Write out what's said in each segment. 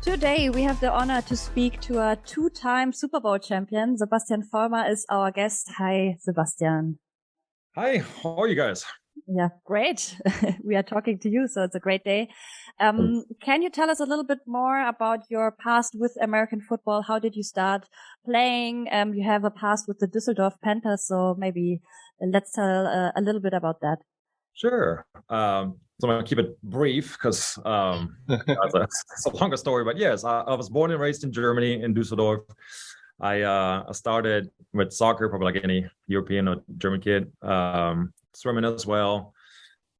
Today, we have the honor to speak to a two-time Super Bowl champion. Sebastian Vollmer is our guest. Hi, Sebastian. Hi, how are you guys? Yeah, great. We are talking to you, so it's a great day. Can you tell us a little bit more about your past with American football? How did you start playing? You have a past with the Düsseldorf Panthers, so maybe let's tell a little bit about that. Sure. So I'm going to keep it brief because it's a longer story. But yes, I was born and raised in Germany, in Düsseldorf. I started with soccer, probably like any European or German kid, swimming as well.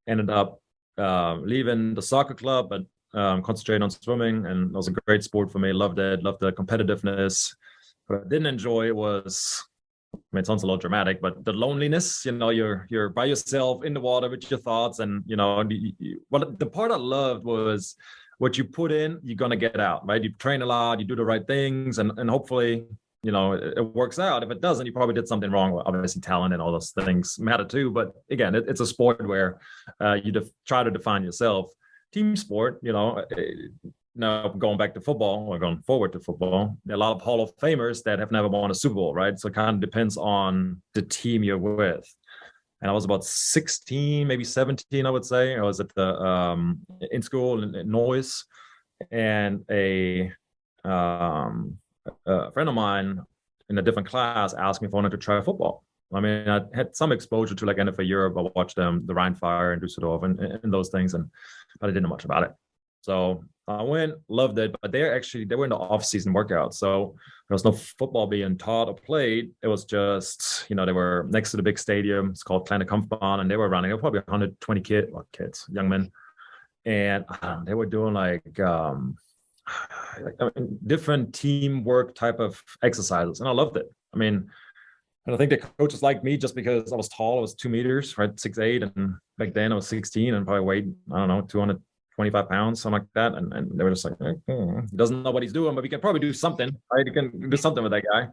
Ended up leaving the soccer club, but concentrating on swimming. And it was a great sport for me. Loved it. Loved the competitiveness. What I didn't enjoy was, I mean, it sounds a little dramatic, but the loneliness, you're by yourself in the water with your thoughts. And, the part I loved was what you put in, you're going to get out, right? You train a lot, you do the right things, and hopefully, it works out. If it doesn't, you probably did something wrong. Obviously, talent and all those things matter too. But again, it's a sport where you try to define yourself. Team sport, now going back to football or going forward to football, there are a lot of Hall of Famers that have never won a Super Bowl, right? So it kind of depends on the team you're with. And I was about 16, maybe 17, I would say. I was at the in school in Neuss, and a friend of mine in a different class asked me if I wanted to try football. I mean, I had some exposure to like NFL Europe. I watched the Rhine Fire in Düsseldorf and those things, but I didn't know much about it. So I went, loved it, but they were in the off-season workouts. So there was no football being taught or played. It was just, they were next to the big stadium. It's called Kleine Kampfbahn, and they were running. There were probably 120 kids, young men. And they were doing different teamwork type of exercises. And I loved it. I mean, and I think the coaches liked me just because I was tall. I was 2 meters, right? 6'8". And back then I was 16 and probably weighed, 225 pounds, something like that. And they were just like, he doesn't know what he's doing, but we can probably do something, right? You can do something with that guy.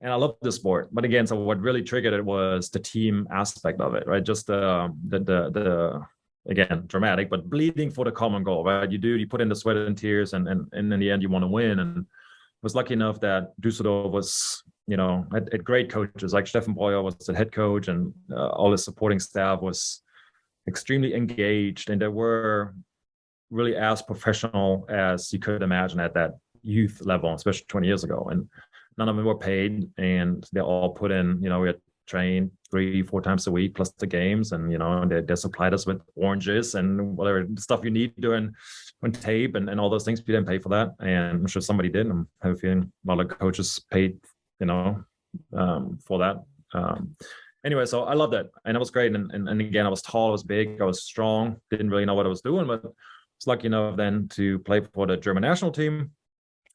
And I love the sport. But again, so what really triggered it was the team aspect of it, right? Just the again, dramatic, but bleeding for the common goal, right? You put in the sweat and tears, and in the end, you want to win. And I was lucky enough that Düsseldorf was, had great coaches. Like Steffen Breuer was the head coach, and all his supporting staff was extremely engaged, and they were really as professional as you could imagine at that youth level, especially 20 years ago. And none of them were paid, and they all put in, we had trained 3-4 times a week plus the games, and they supplied us with oranges and whatever stuff you need during when tape and all those things. We didn't pay for that, and I'm sure somebody did. I have a feeling a lot of coaches paid for that. Anyway, so I loved it, and it was great. And again, I was tall, I was big, I was strong, didn't really know what I was doing, but I was lucky enough then to play for the German national team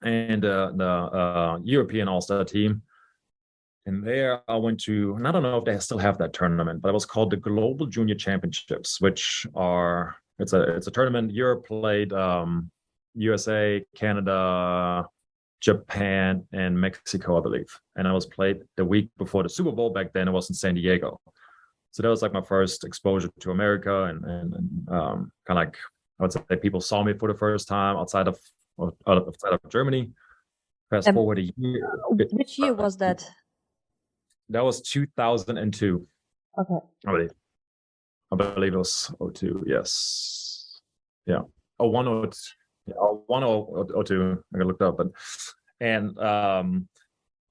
and the European All-Star team. And there I went to, and I don't know if they still have that tournament, but it was called the Global Junior Championships, which it's a tournament. Europe played USA, Canada, Japan, and Mexico, I believe. And I was played the week before the Super Bowl. Back then it was in San Diego. So that was like my first exposure to America, and kind of like, I would say people saw me for the first time outside of Germany. Fast forward a year. Which year was that? That was 2002. Okay. I believe it was 02. Yes. Yeah. 01 or 02. Yeah, 01 or 02. I got looked up,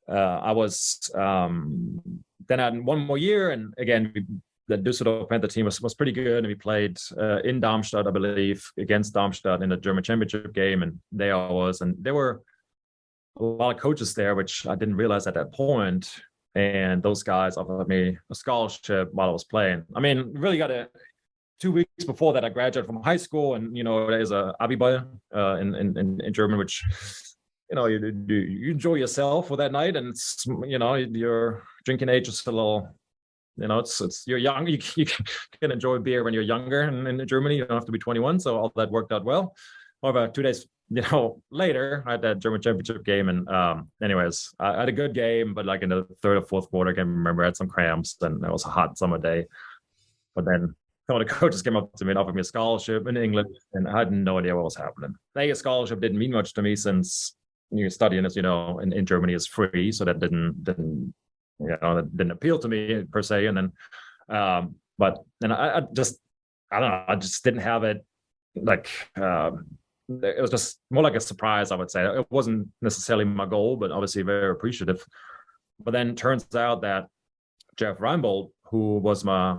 I was then I had one more year, and again the Düsseldorf Panther team was pretty good, and we played in Darmstadt, I believe, against Darmstadt in the German championship game, and there I was, and there were a lot of coaches there, which I didn't realize at that point. And those guys offered me a scholarship while I was playing. I mean, really got 2 weeks before that, I graduated from high school, and there's a Abiball in German, which you enjoy yourself for that night, and it's your drinking age is a little, it's you're young, you can enjoy beer when you're younger, and in Germany you don't have to be 21, so all that worked out well. However, 2 days later, I had that German championship game, and anyways, I had a good game, but like in the third or fourth quarter, I can remember I had some cramps, and it was a hot summer day. But then Some of the coaches came up to me and offered me a scholarship in England, and I had no idea what was happening. A scholarship didn't mean much to me since you're studying, as you know, in Germany is free, so that didn't appeal to me per se. And then, but I just, I don't know, I just didn't have it. Like, it was just more like a surprise, I would say. It wasn't necessarily my goal, but obviously very appreciative. But then turns out that Jeff Reinebold, who was my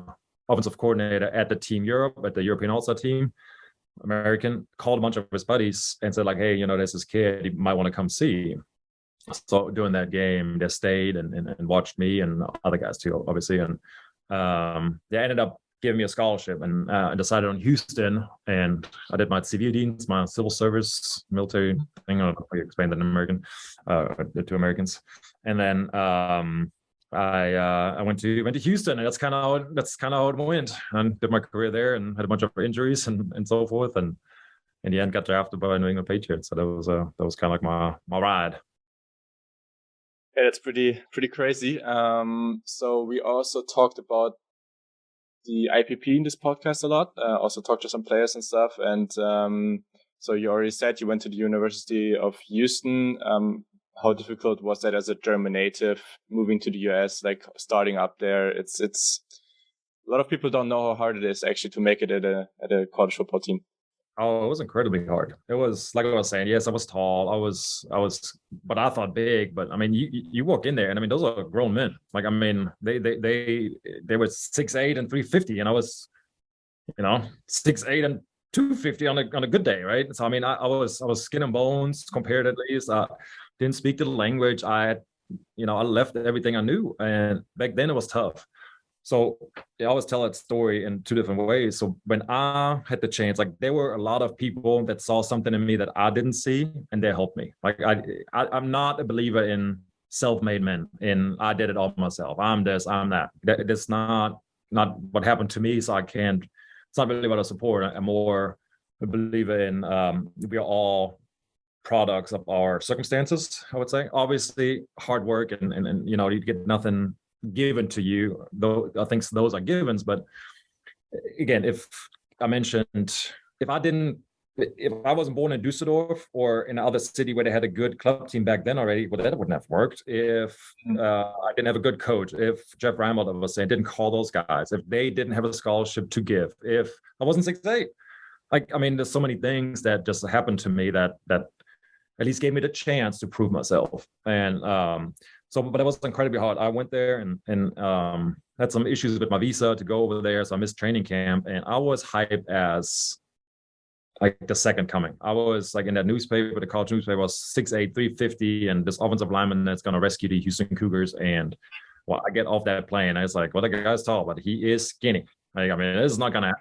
offensive coordinator at the Team Europe, at the European All-Star team, American, called a bunch of his buddies and said, like, hey, there's this kid, you might want to come see. So during that game, they stayed and watched me and other guys too, obviously. And they ended up giving me a scholarship, and I decided on Houston, and I did my Zivildienst, my civil service military thing. I don't know if I explained that in American, to Americans. And then I went to Houston, and that's kind of how it went. And did my career there, and had a bunch of injuries and so forth. And in the end, got drafted by New England Patriots. So that was kind of like my ride. Yeah, that's pretty crazy. So we also talked about the IPP in this podcast a lot. Also talked to some players and stuff. And so you already said you went to the University of Houston. How difficult was that as a German native moving to the US, like starting up there? It's a lot of people don't know how hard it is actually to make it at a college football team. Oh, it was incredibly hard. It was, like I was saying, yes, I was tall. I was, but I thought big. But I mean, you walk in there, and I mean, those are grown men. Like, I mean, they were 6'8" and 350, and I was, 6'8" and 250 on a good day, right? So I mean, I was skin and bones compared, at least. I didn't speak the language. I left everything I knew, and back then it was tough. So they always tell that story in two different ways. So when I had the chance, like, there were a lot of people that saw something in me that I didn't see, and they helped me. Like, I'm not a believer in self-made men, and I did it all myself. I'm this, I'm that. That's not what happened to me. So I can't. It's not really what I support. I'm more a believer in we are all products of our circumstances, I would say. Obviously, hard work and you get nothing given to you, though I think those are givens. But again, if I wasn't born in Dusseldorf or in another city where they had a good club team back then already, well, that wouldn't have worked. If I didn't have a good coach, if Jeff Reinebold was saying didn't call those guys, if they didn't have a scholarship to give, if I wasn't 6'8", like, I mean, there's so many things that just happened to me that at least gave me the chance to prove myself. And but it was incredibly hard. I went there and had some issues with my visa to go over there. So I missed training camp, and I was hyped as like the second coming. I was like in that newspaper, the college newspaper, was 6'8", 350, and this offensive lineman that's going to rescue the Houston Cougars. And I get off that plane. I was like, well, the guy's tall, but he is skinny. Like, I mean, this is not gonna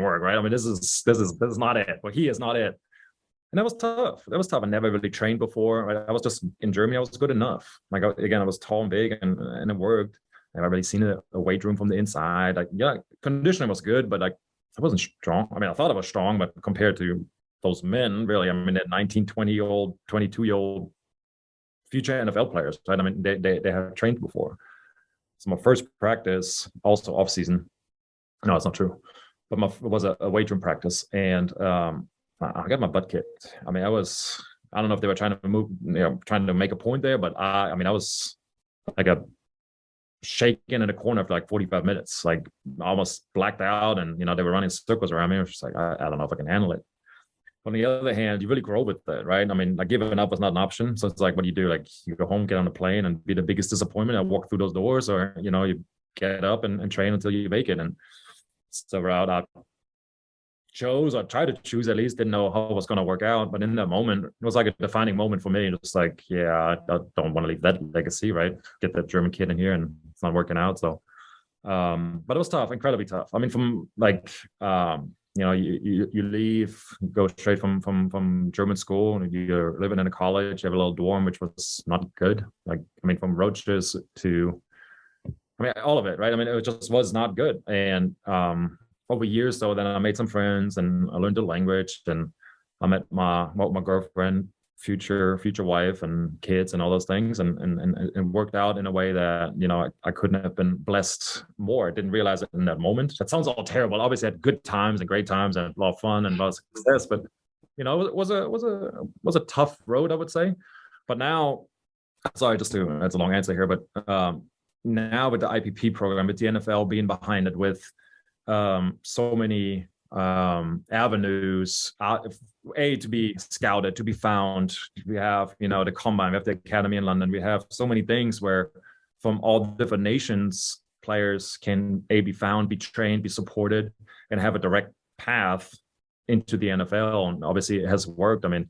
work, right? I mean, this is not it. But he is not it. And that was tough. I never really trained before. Right? I was just in Germany. I was good enough. Like, again, I was tall and big, and it worked. I never really seen a weight room from the inside. Like, yeah, conditioning was good, but like, I wasn't strong. I mean, I thought I was strong, but compared to those men, really, I mean, that 19, 20-year-old, 22-year-old future NFL players, right? I mean, they have trained before. So my first practice, also off season. No, it's not true. But it was a weight room practice, and I got my butt kicked. I mean, I don't know if they were trying to make a point there, but I was like shaking in a corner for like 45 minutes, like almost blacked out. And, they were running circles around me. I was just like, I don't know if I can handle it. On the other hand, you really grow with that, right? I mean, like, giving up was not an option. So it's like, what do you do? Like, you go home, get on the plane, and be the biggest disappointment. I walk through those doors, or, you get up and train until you make it. And it's the route I chose, or tried to choose, at least. Didn't know how it was going to work out, but in that moment, it was like a defining moment for me. It's like, yeah, I don't want to leave that legacy, right? Get that German kid in here, and it's not working out. So, but it was tough, incredibly tough. I mean, from like, you leave, go straight from German school, and you're living in a college. You have a little dorm, which was not good. Like, I mean, from roaches to, I mean, all of it, right? I mean, it just was not good. And over years, though, then I made some friends, and I learned the language, and I met my girlfriend future wife and kids and all those things, and worked out in a way that, you know, I couldn't have been blessed more. I didn't realize it in that moment. That sounds all terrible. Obviously, I had good times and great times and a lot of fun and a lot of success, but you know, it was a tough road, I would say. But now, sorry, that's a long answer here, but now with the IPP program, with the NFL being behind it, with so many avenues, to be scouted, to be found. We have, you know, the combine, we have the academy in London. We have so many things where from all different nations, players can be found, be trained, be supported, and have a direct path into the NFL. And obviously it has worked. I mean,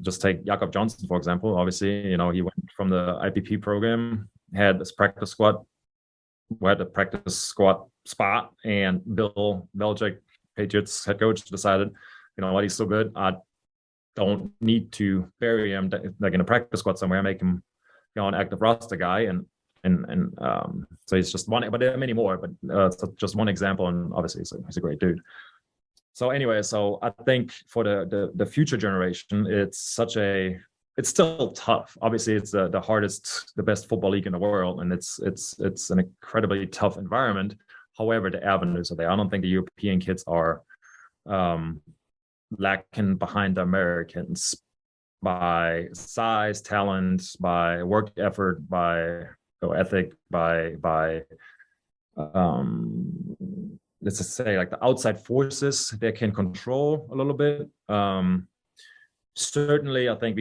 just take Jakob Johnson, for example. Obviously, you know, he went from the IPP program, had this practice squad, had the practice squad spot, and Bill Belichick, Patriots head coach, decided, you know what, he's so good, I don't need to bury him like in a practice squad somewhere. I make him, you know, an active roster guy, and so he's just one. But there are many more. But it's just one example, and obviously he's a great dude. So anyway, so I think for the future generation, it's still tough. Obviously, it's the hardest, the best football league in the world, and it's an incredibly tough environment. However, the avenues are there. I don't think the European kids are lacking behind the Americans by size, talent, by work effort, by ethic, by let's just say like the outside forces they can control a little bit. Certainly, I think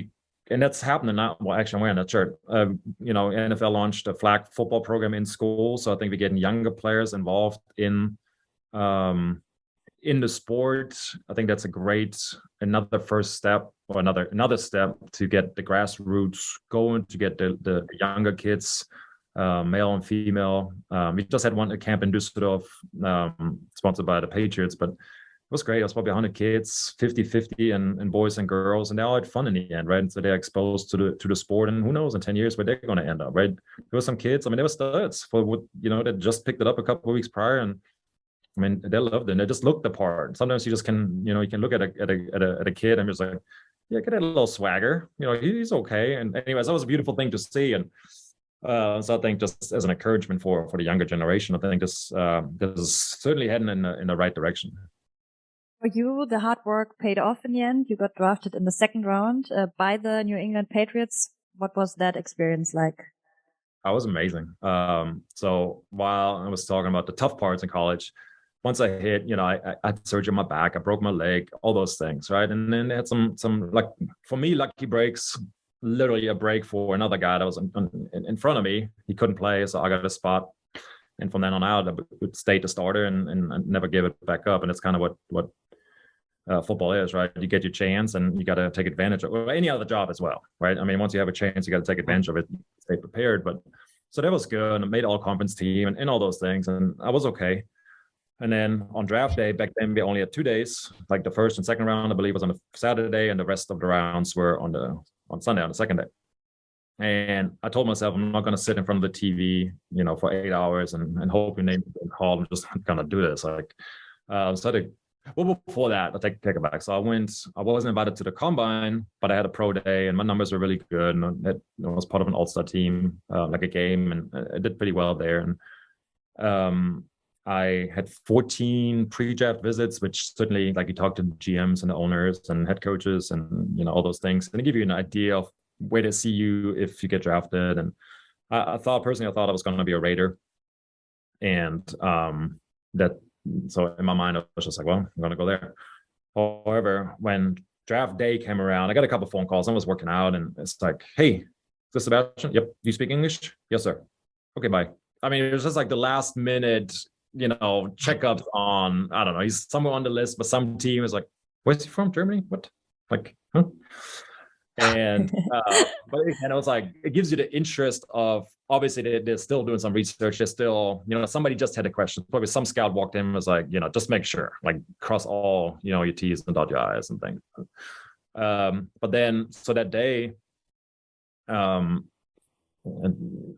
and that's happening now. Well, actually, I'm wearing that shirt. You know, NFL launched a flag football program in school, so I think we're getting younger players involved in the sport. I think that's another first step, or another step to get the grassroots going, to get the younger kids, male and female. We just had a camp in Düsseldorf, sponsored by the Patriots, but it was great. It was probably 100 kids, 50-50, and boys and girls, and they all had fun in the end, right? And so they're exposed to the sport, and who knows in 10 years where they're going to end up, right? There were some kids, I mean, they were studs for what, you know, that just picked it up a couple of weeks prior, and I mean, they loved it. And they just looked the part. Sometimes you just can, you know, you can look at a kid and just like, yeah, get a little swagger, you know, he's okay. And anyways, that was a beautiful thing to see. And so I think just as an encouragement for the younger generation, I think this is certainly heading in the right direction. For you, the hard work paid off in the end. You got drafted in the second round by the New England Patriots. What was that experience like? That was amazing. So while I was talking about the tough parts in college, once I hit, you know, I had surgery on my back, I broke my leg, all those things, right? And then they had some like, for me, lucky breaks, literally a break for another guy that was in front of me. He couldn't play, so I got a spot. And from then on out, I would stay the starter and never give it back up. And it's kind of what football is, right? You get your chance and you got to take advantage of it. Or any other job as well, right? I mean, once you have a chance, you got to take advantage of it, stay prepared. But so that was good. I made all conference team and all those things, and I was okay. And then on draft day, back then we only had 2 days, like the first and second round, I believe, was on a Saturday, and the rest of the rounds were on Sunday, on the second day. And I told myself, I'm not going to sit in front of the TV, you know, for 8 hours and hope your name is called. I'm just going to do this. Like, well, before that, I'll take it back. So I wasn't invited to the combine, but I had a pro day and my numbers were really good. And I was part of an all-star team, like a game, and I did pretty well there. And I had 14 pre-draft visits, which certainly, like, you talk to GMs and the owners and head coaches and, you know, all those things, and they give you an idea of where to see you if you get drafted. And I thought I was going to be a Raider. And so in my mind, I was just like, well, I'm going to go there. However, when draft day came around, I got a couple of phone calls. I was working out, and it's like, hey, is this Sebastian? Yep. You speak English? Yes, sir. Okay, bye. I mean, it was just like the last minute, you know, checkups on, I don't know, he's somewhere on the list, but some team is like, where's he from? Germany? What? Like, huh? And it was like, it gives you the interest of, obviously they're still doing some research. They're still, you know, somebody just had a question. Probably some scout walked in and was like, you know, just make sure, like, cross all, you know, your T's and dot your I's and things. But then, so that day, and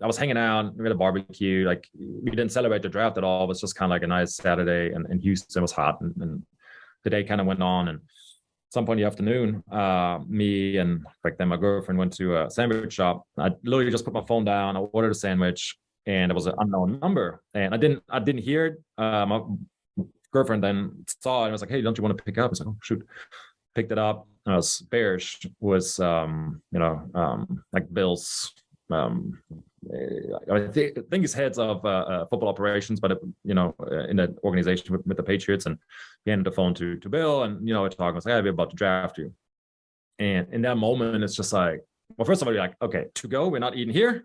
I was hanging out, we had a barbecue. Like, we didn't celebrate the draft at all. It was just kind of like a nice Saturday, and in Houston, it was hot, and the day kind of went on. And some point in the afternoon, me and back then my girlfriend went to a sandwich shop. I literally just put my phone down, I ordered a sandwich, and it was an unknown number. And I didn't hear it. My girlfriend then saw it and was like, "Hey, don't you want to pick up?" I was like, "Oh, shoot." Picked it up. It was Barsch, was like Bill's I think he's heads of football operations, but in that organization with the Patriots, and he handed the phone to Bill, and we're talking. I was like, "Hey, we're about to draft you," and in that moment, it's just like, well, first of all, you're like, "Okay, to go, we're not eating here,"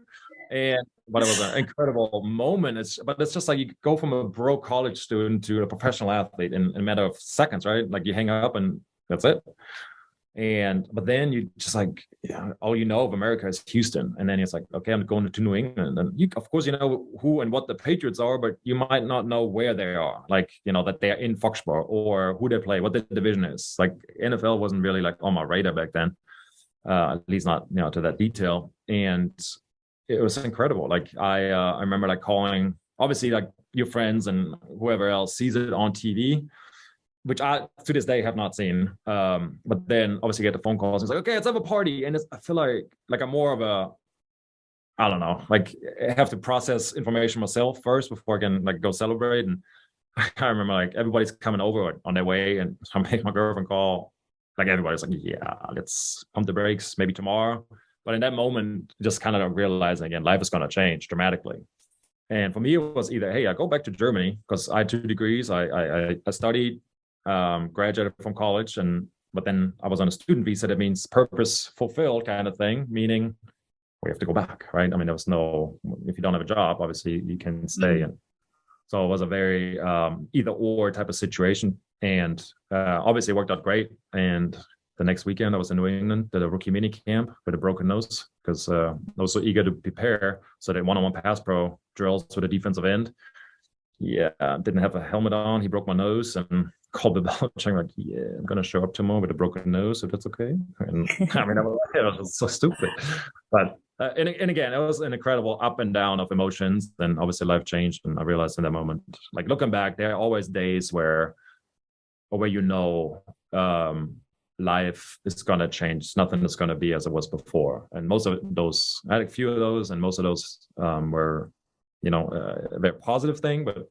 but it was an incredible moment. It's just like you go from a broke college student to a professional athlete in a matter of seconds, right? Like you hang up and that's it. But then you just like, all of America is Houston, and then it's like, okay, I'm going to New England, and of course know who and what the Patriots are, but you might not know where they are, like that they're in Foxborough or who they play, what the division is. Like NFL wasn't really like on my radar back then, at least not to that detail, and it was incredible. Like I remember like calling, obviously like your friends and whoever else sees it on TV, which I to this day have not seen. But then obviously get the phone calls and it's like, okay, let's have a party. And I feel like I'm more of a, I don't know, like I have to process information myself first before I can like go celebrate. And I remember like everybody's coming over on their way, and I make my girlfriend call. Like everybody's like, yeah, let's pump the brakes, maybe tomorrow. But in that moment, just kind of realizing again, life is going to change dramatically. And for me, it was either, hey, I go back to Germany because I had 2 degrees. I studied, graduated from college, but then I was on a student visa. That means purpose fulfilled kind of thing, meaning we have to go back, right? I mean, there was no, if you don't have a job, obviously you can stay. And so it was a very either or type of situation. And obviously it worked out great. And the next weekend I was in New England, did a rookie mini camp with a broken nose because I was so eager to prepare. So they one-on-one pass pro drills with a defensive end. Yeah, didn't have a helmet on. He broke my nose and called the Belichick like, yeah, I'm going to show up tomorrow with a broken nose if that's okay. And I mean, it was so stupid. But and again, it was an incredible up and down of emotions. Then obviously life changed, and I realized in that moment, like looking back, there are always days where life is going to change. Nothing is going to be as it was before. And most of those, I had a few of those, and most of those were, a very positive thing. But,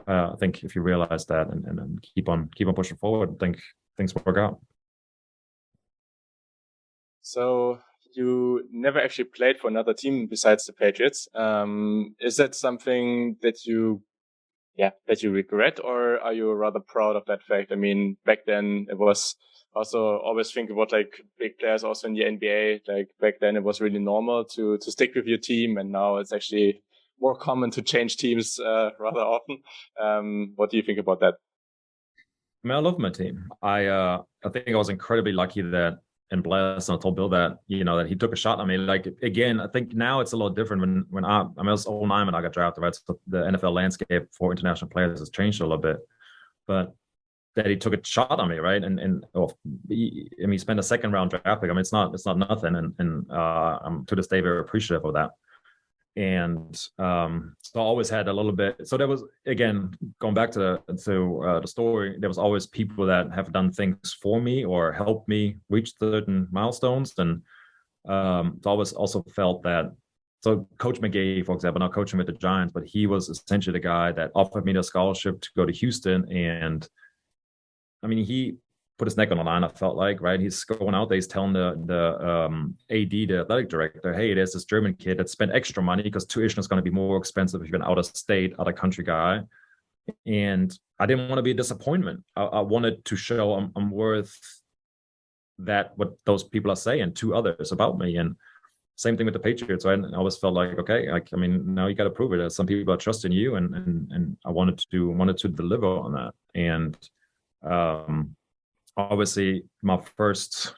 I think if you realize that and keep on pushing forward, I think things work out. So you never actually played for another team besides the Patriots. Is that something that you regret, or are you rather proud of that fact? I mean, back then it was also always think about like big players also in the NBA. Like back then it was really normal to stick with your team, and now it's actually more common to change teams rather often. What do you think about that? I mean, I love my team. I think I was incredibly lucky and blessed. And I told Bill that, that he took a shot on me. Like, again, I think now it's a lot different when I was 09 when I got drafted, right? So the NFL landscape for international players has changed a little bit, but that he took a shot on me, right? And he spent a second round draft pick. I mean, it's not nothing. And I'm to this day very appreciative of that. And so I always had a little bit. So there was, again, going back to the story, there was always people that have done things for me or helped me reach certain milestones. And so I always also felt that. So Coach McGay, for example, not coaching with the Giants, but he was essentially the guy that offered me the scholarship to go to Houston. And I mean, he put his neck on the line, I felt like, right? He's going out there, he's telling the AD, the athletic director, hey, there's this German kid that spent extra money because tuition is going to be more expensive if you're an out-of-state, out-of-country guy. And I didn't want to be a disappointment. I wanted to show I'm worth that, what those people are saying to others about me. And same thing with the Patriots, right? And I always felt like, okay, like, I mean, now you got to prove it. Some people are trusting you, and I wanted to deliver on that. And obviously my first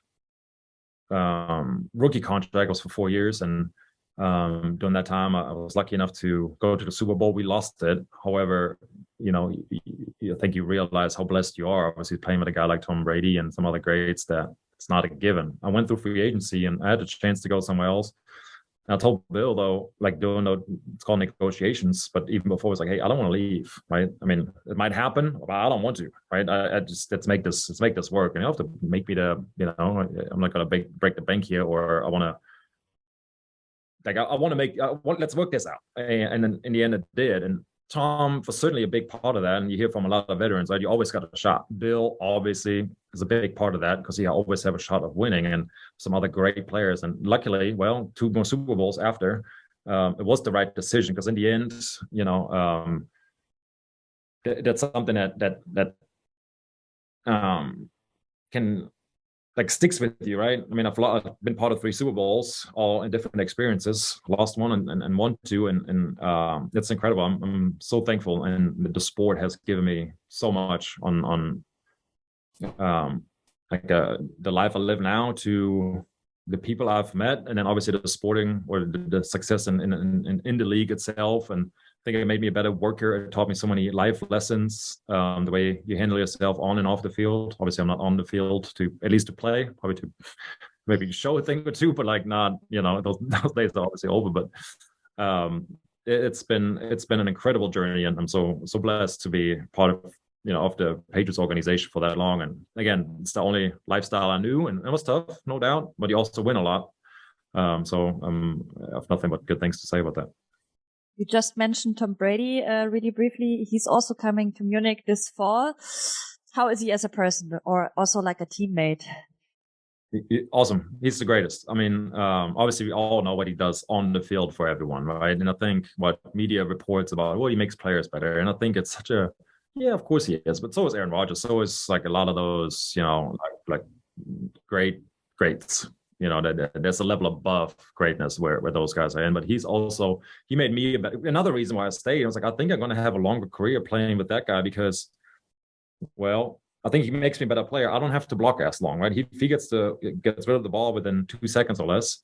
rookie contract was for 4 years, and during that time I was lucky enough to go to the Super Bowl. We lost it. However, I think you realize how blessed you are, obviously playing with a guy like Tom Brady and some other greats, that it's not a given. I went through free agency and I had a chance to go somewhere else, And I told Bill though, like doing it's called negotiations, but even before it was like, hey, I don't want to leave, right? I mean, it might happen, but I don't want to, right? I just let's make this work. And you have to make me I'm not gonna break the bank here, or I want to let's work this out. And then in the end it did. And Tom was certainly a big part of that. And you hear from a lot of veterans, right? You always got a shot. Bill obviously is a big part of that because he always have a shot of winning, and some other great players. And luckily, well, 2 more Super Bowls after, it was the right decision because in the end, that's something that can like sticks with you, right? I mean, I've been part of 3 Super Bowls, all in different experiences. Lost one and won 2, and it's incredible. I'm so thankful, and the sport has given me so much on the life I live now, to the people I've met, and then obviously the sporting or the success in the league itself. And I think it made me a better worker. It taught me so many life lessons, the way you handle yourself on and off the field. Obviously, I'm not on the field at least to play, probably to maybe show a thing or two, but like not, those days are obviously over. But it's been an incredible journey, and I'm so blessed to be part of of the Patriots organization for that long. And again, it's the only lifestyle I knew, and it was tough, no doubt, but you also win a lot. So I have nothing but good things to say about that. You just mentioned Tom Brady really briefly. He's also coming to Munich this fall. How is he as a person, or also like a teammate? Awesome. He's the greatest. I mean, obviously we all know what he does on the field for everyone, right? And I think what media reports about, well, he makes players better. And I think it's such a, yeah, of course he is, but so is Aaron Rodgers. So is like a lot of those, like greats. There's a level above greatness where those guys are in. But he made me another reason why I stayed. I was like, I think I'm going to have a longer career playing with that guy because, well, I think he makes me a better player. I don't have to block as long, right? If he gets rid of the ball within 2 seconds or less,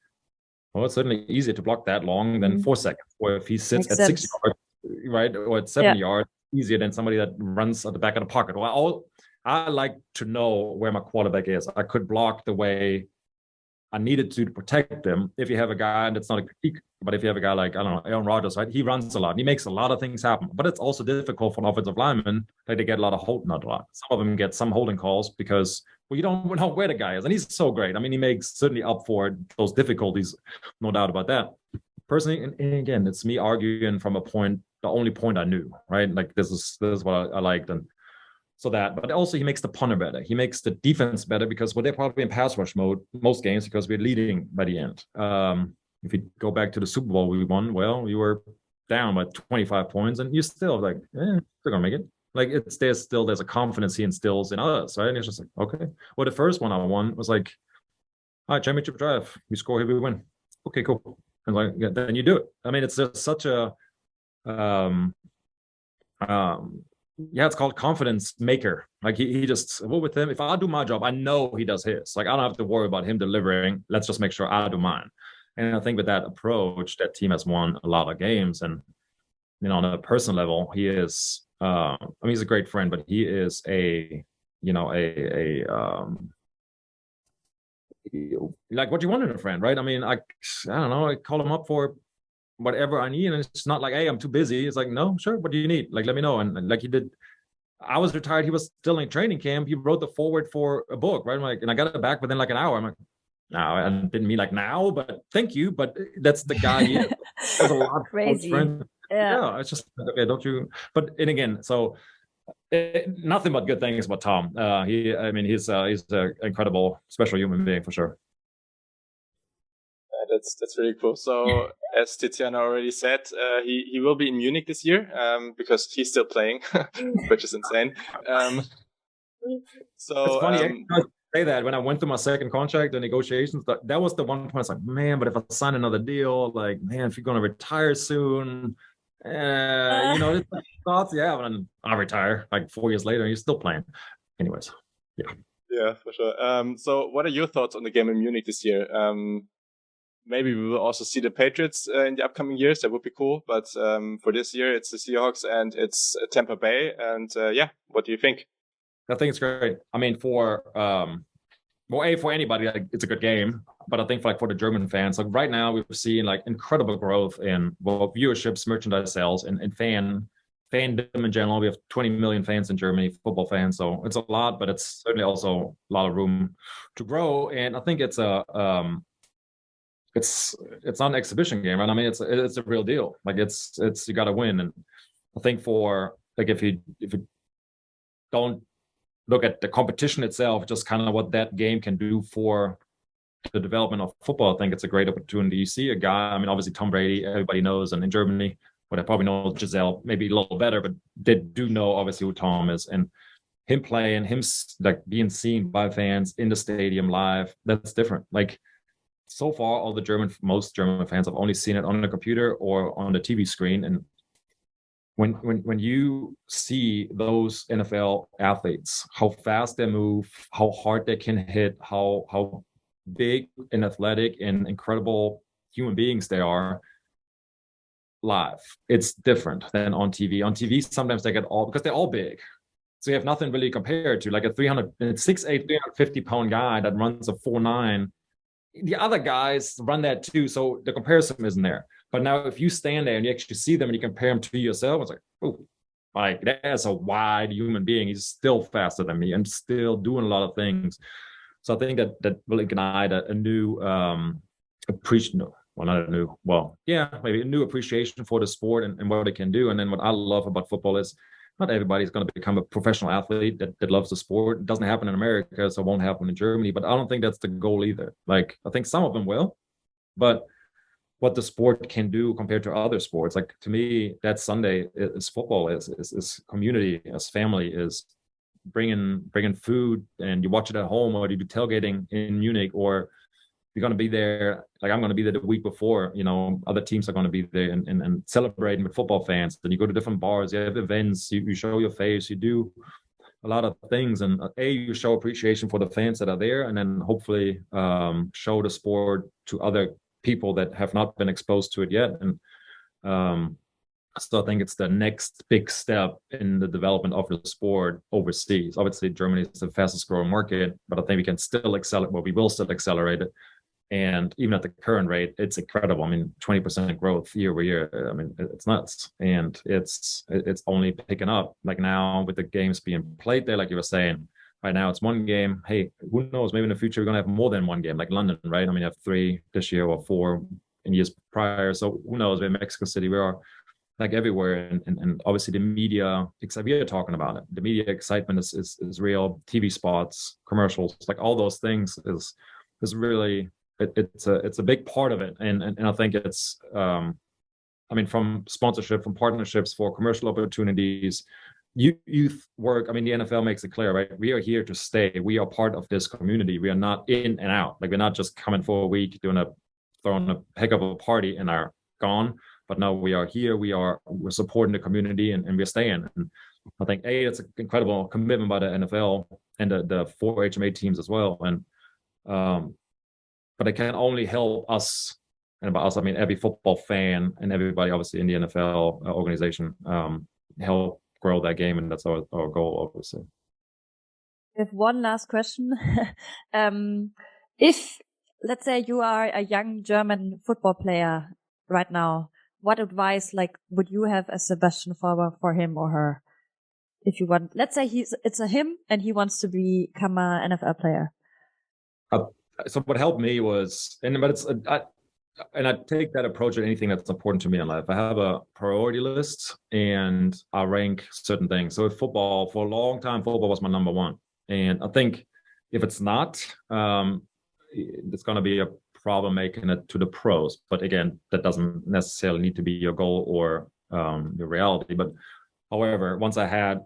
well, it's certainly easier to block that long than 4 seconds. Or if he sits at 6 yards, right, or at 7 yards, easier than somebody that runs at the back of the pocket. Well, I like to know where my quarterback is. I could block the way I needed to protect them. If you have a guy, and it's not a critique, but if you have a guy like, I don't know, Aaron Rodgers, right? He runs a lot. He makes a lot of things happen. But it's also difficult for an offensive lineman. Like they get a lot of not a lot. Some of them get some holding calls because, well, you don't know where the guy is. And he's so great. I mean, he makes certainly up for those difficulties, no doubt about that. Personally, and again, it's me arguing from the only point I knew, right? Like this is what I liked. And so but also he makes the punter better. He makes the defense better because they're probably in pass rush mode most games because we're leading by the end. If you go back to the Super Bowl we won, well, you were down by 25 points and you're still like, still gonna make it. Like there's a confidence he instills in us, right? And it's just like, okay. Well, the first one I won was like, all right, championship drive. We score here, we win. Okay, cool. And like, yeah, then you do it. I mean, it's just such a it's called confidence maker. Like he just, well, with him, if I do my job, I know he does his. Like I don't have to worry about him delivering. Let's just make sure I do mine. And I think with that approach, that team has won a lot of games. And on a personal level, he is. I mean, he's a great friend, but he is like what you want in a friend, right? I mean, I don't know. I call him up for whatever I need, and it's not like, hey, I'm too busy. It's like, no, sure, what do you need? Like, let me know. And like he did. I was retired. He was still in training camp. He wrote the foreword for a book, right? I'm like, and I got it back within like an hour. I'm like, no, I didn't mean like now, but thank you. But that's the guy he is. There's a lot of crazy. Yeah, it's just okay. Don't you? But and again, so nothing but good things about Tom. He's an incredible, special human being for sure. That's really cool. So as Tiziana already said, he will be in Munich this year because he's still playing, which is insane. So it's funny. I say that when I went through my second contract, the negotiations, that was the one point I was like, man, but if I sign another deal, like, man, if you're going to retire soon, thoughts, yeah, and I retire like 4 years later, and you're still playing. Anyways, yeah. Yeah, for sure. So what are your thoughts on the game in Munich this year? Maybe we will also see the Patriots in the upcoming years. That would be cool. But for this year, it's the Seahawks and it's Tampa Bay. And what do you think? I think it's great. I mean, for anybody, it's a good game. but I think for the German fans, like right now, we're seeing like incredible growth in viewerships, merchandise sales, and fandom in general. We have 20 million fans in Germany, football fans, so it's a lot, but it's certainly also a lot of room to grow. And I think it's not an exhibition game, right? I mean, it's a real deal. Like it's you got to win. And I think for like if you don't look at the competition itself, just kind of what that game can do for the development of football, I think it's a great opportunity. You see a guy, I mean, obviously Tom Brady, everybody knows, and in Germany, but I probably know Giselle maybe a little better, but they do know obviously who Tom is, and him playing, him like being seen by fans in the stadium live, that's different. Like so far, most German fans have only seen it on the computer or on the TV screen. And when you see those NFL athletes, how fast they move, how hard they can hit, how big and athletic and incredible human beings they are live, it's different than on TV. On TV, sometimes they get because they're all big. So you have nothing really compared to like a 6'8", 350-pound guy that runs a 4'9". The other guys run that too, so the comparison isn't there. But now if you stand there and you actually see them and you compare them to yourself, it's like, oh, like that's a wide human being. He's still faster than me and still doing a lot of things. So I think that will ignite a new appreciation. Well, not a new, well, yeah, maybe a new appreciation for the sport and what it can do. And then what I love about football is not everybody's going to become a professional athlete that loves the sport. It doesn't happen in America, so it won't happen in Germany. But I don't think that's the goal either. Like, I think some of them will. But what the sport can do compared to other sports, like to me, that Sunday is football, is community, is family, is bringing food, and you watch it at home, or you do tailgating in Munich, or you're going to be there, like I'm going to be there the week before, other teams are going to be there and celebrating with football fans. Then you go to different bars, you have events, you show your face, you do a lot of things. And you show appreciation for the fans that are there, and then hopefully show the sport to other people that have not been exposed to it yet. And so I think it's the next big step in the development of the sport overseas. Obviously, Germany is the fastest growing market, but I think we can still accelerate. Well, we will still accelerate it. And even at the current rate, it's incredible. I mean, 20% growth year over year. I mean, it's nuts. And it's only picking up. Like now with the games being played there, like you were saying, right now it's one game. Hey, who knows? Maybe in the future, we're going to have more than one game, like London, right? I mean, you have 3 this year or 4 in years prior. So who knows? In Mexico City, we are like everywhere. And obviously the media, except we are talking about it. The media excitement is real. TV spots, commercials, like all those things is really, it's a big part of it. And I think it's, I mean, from sponsorship, from partnerships for commercial opportunities, youth work. I mean, the NFL makes it clear, right? We are here to stay. We are part of this community. We are not in and out. Like, we're not just coming for a week, throwing a heck of a party and are gone. But no, we are here. We're supporting the community, and we're staying. And I think it's an incredible commitment by the NFL and the 4 HMA teams as well. And but it can only help us, and by us I mean every football fan and everybody obviously in the NFL organization, help grow that game, and that's our goal, obviously. We have one last question. If, let's say, you are a young German football player right now, what advice would you have as Sebastian Vollmer for him or her? If you want, let's say it's a him and he wants to become an NFL player. So what helped me was, I take that approach at anything that's important to me in life. I have a priority list and I rank certain things. So with football, for a long time, football was my number one. And I think if it's not, it's going to be a problem making it to the pros. But again, that doesn't necessarily need to be your goal or your reality. But however, once I had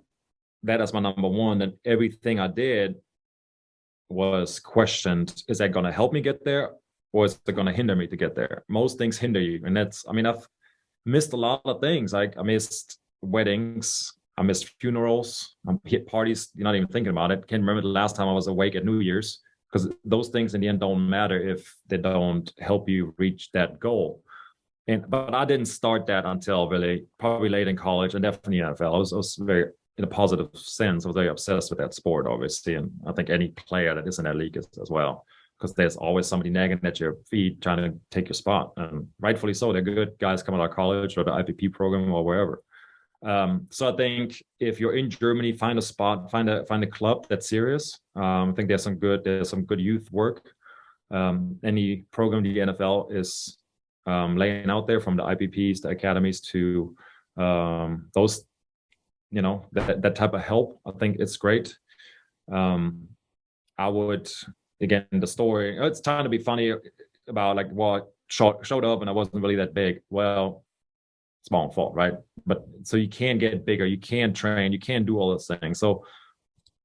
that as my number one, then everything I did was questioned. Is that going to help me get there, or is it going to hinder me to get there? Most things hinder you. And I've missed a lot of things. Like, I missed weddings, I missed funerals, I hit parties, you're not even thinking about it. Can't remember the last time I was awake at New Year's, because those things in the end don't matter if they don't help you reach that goal. But I didn't start that until really probably late in college, and definitely NFL. I was very, in a positive sense, I was very obsessed with that sport, obviously. And I think any player that is in that league is as well, because there's always somebody nagging at your feet trying to take your spot, and rightfully so. They're good guys coming out of college or the IPP program or wherever. So I think if you're in Germany, find a spot, find a club that's serious. I think there's some good youth work. Any program the NFL is laying out there, from the IPPs, the academies, to those, that type of help. I think it's great. I would, again, the story, it's trying to be funny about like, well, showed up and I wasn't really that big. Well, it's my own fault, right? But so you can get bigger, you can train, you can do all those things. So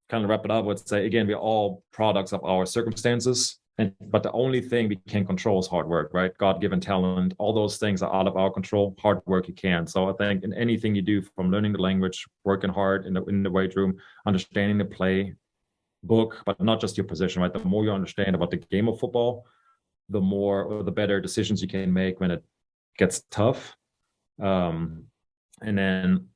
kind of wrap it up, I would say, again, we're all products of our circumstances. But the only thing we can control is hard work, right? God-given talent, all those things are out of our control. Hard work you can. So I think in anything you do, from learning the language, working hard in the weight room, understanding the play book, but not just your position, right? The more you understand about the game of football, the more or the better decisions you can make when it gets tough. And then,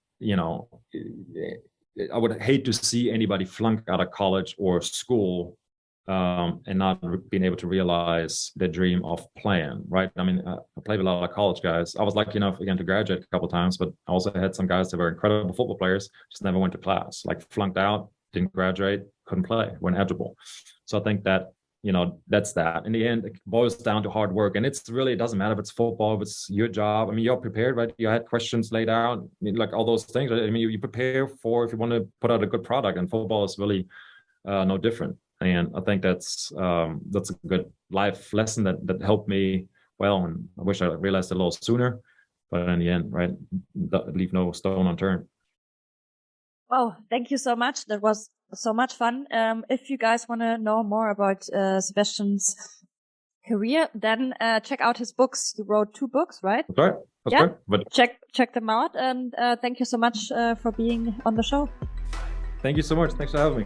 I would hate to see anybody flunk out of college or school and not being able to realize the dream of playing, right? I mean, I played with a lot of college guys. I was lucky enough, again, to graduate a couple of times, but I also had some guys that were incredible football players, just never went to class, like flunked out, didn't graduate, couldn't play, weren't eligible. So I think that, that's that. In the end, it boils down to hard work. And it doesn't matter if it's football, if it's your job. I mean, you're prepared, right? You had questions laid out, like all those things. I mean, you prepare for if you want to put out a good product, and football is really no different. And I think that's a good life lesson that helped me well. And I wish I realized it a little sooner, but in the end, right, leave no stone unturned. Wow, thank you so much. That was so much fun. If you guys want to know more about Sebastian's career, then check out his books. You wrote 2 books, right? That's right. That's right. But check them out. And thank you so much for being on the show. Thank you so much. Thanks for having me.